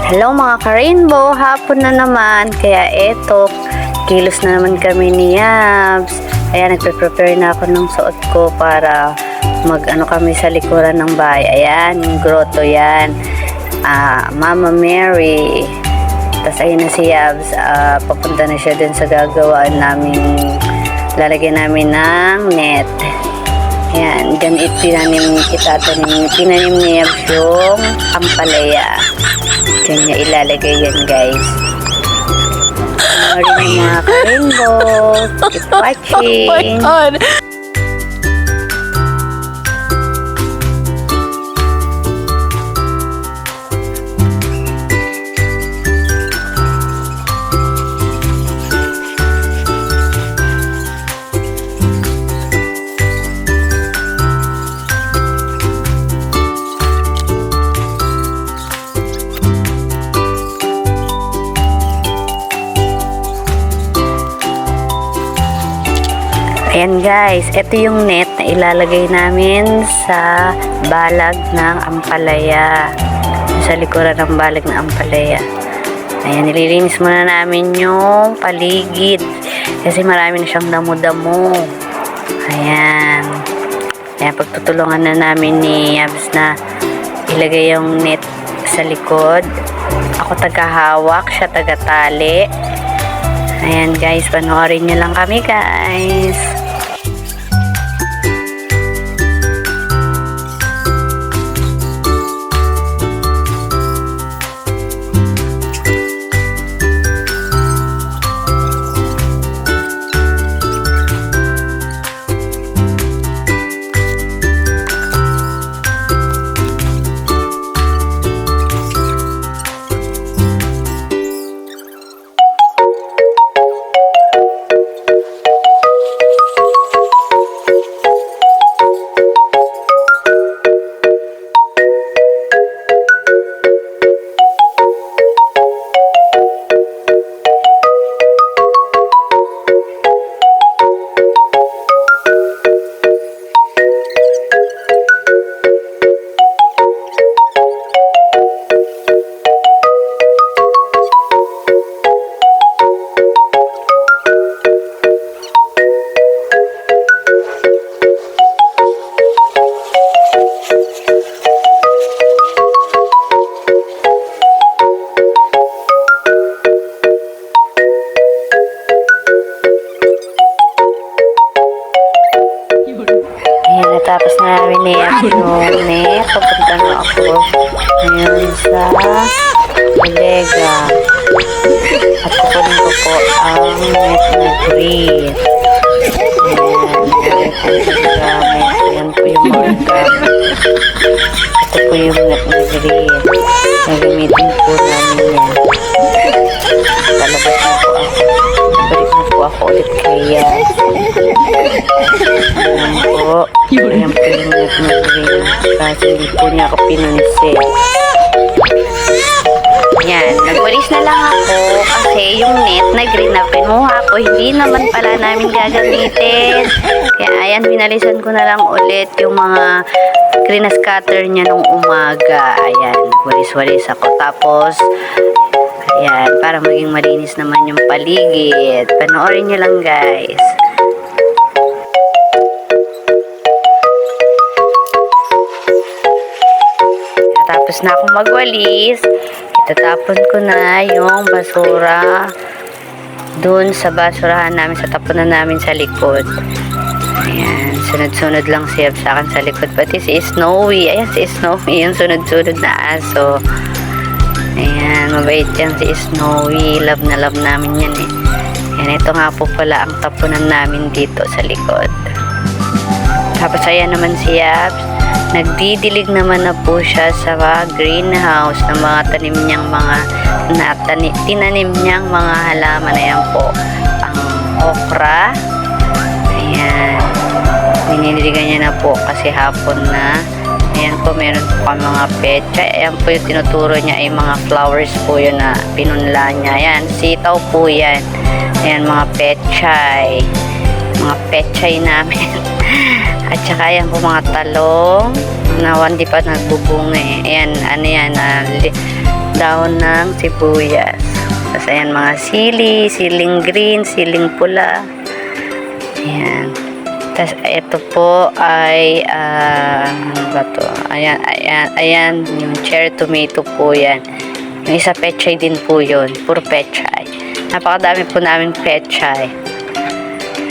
Hello mga ka-rainbow, hapon na naman. Kaya eto, kilos na naman kami ni Yabs. Ayan, nagpe-prepare na ako ng suot ko para mag-ano kami sa likuran ng bahay. Ayan, yung grotto yan. Mama Mary. Tapos ayun na si Yabs. Papunta na siya dun sa gagawaan namin. Lalagyan namin ng net. Ayan, dyan tinanim ni Yabs yung ampalaya. Diyan niya ilalagay yan, guys. Sorry mga ka-rainbow. Keep watching. Oh my God! Ayan guys, ito yung net na ilalagay namin sa balag ng ampalaya. Sa likuran ng balag ng ampalaya. Ayan, nililinis muna namin yung paligid. Kasi marami na siyang damo-damo. Ayan. Ayan, pagtutulungan na namin ni Yabs na ilagay yung net sa likod. Ako tagahawak, siya tagatali. Ayan guys, panoorin nyo lang kami guys. Ayan, natapos na namin ni Yabs yung net. Papunta na ako ngayon sa bodega. At kukunin ko po ang net na green. Ayan po yung organ. Ito po yung net na green. Nagamitin po namin yan. Palabas na po ako. Balik na po ako ulit kaya. Ayan po. Ayan po yung net na green. Kasi hindi po niya ako pinunsit. Yan, nagwalis na lang ako kasi yung net na green na pinuha ko, hindi naman pala namin gagamitin. Kaya ayan, binalisan ko na lang ulit yung mga green na scatter niya nung umaga. Ayan, walis-walis ako. Tapos, ayan, para maging malinis naman yung paligid. Panoorin nyo lang guys. Tapos na akong magwalis. Itatapon ko na yung basura dun sa basurahan namin, sa tapunan namin sa likod. Ayan, sunod-sunod lang siya sa akin sa likod. Pati si Snowy. Ayan si Snowy, yung sunod-sunod na aso. Ayan, mabait yan si Snowy. Love na love namin yan eh. Ayan, ito nga po pala ang tapunan namin dito sa likod. Tapos ayan naman si Yabs. Nagdidilig naman na po siya sa greenhouse ng mga tanim niyang tinanim niyang mga halaman. Ayan po, ang okra. Ayan. Niniligan niya na po kasi hapon na. Ayan po, meron po kami mga petsa. Ayan po yung tinuturo niya ay mga flowers po yun na pinunla niya. Ayan, sitaw po yan. Ayan, mga pechay. Mga pechay namin. At saka ayan po mga talong na hindi pa nagbubunga eh. Ayan, ano yan, dahon ng sibuyas. Tapos ayan mga siling green, siling pula. Ayan. Tapos ito po ay ano ba to? Ayan, yung cherry tomato po yan. Yung isa pechay din po yun. Puro pechay. Napakadami po namin pechay.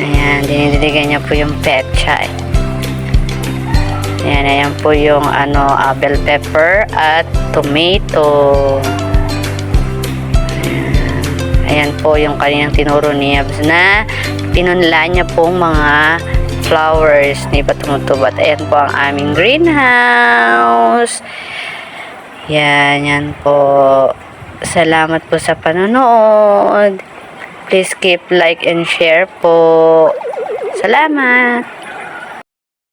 Ayan, dinidiligan niya po yung pechay. Ayan po yung bell pepper at tomato. Ayan po yung kanyang tinuro ni Yabs na pinunla niya pong mga flowers ni Patumutubat. Ayan po ang aming greenhouse. Yan po. Salamat po sa panonood. Please keep like and share po. Salamat!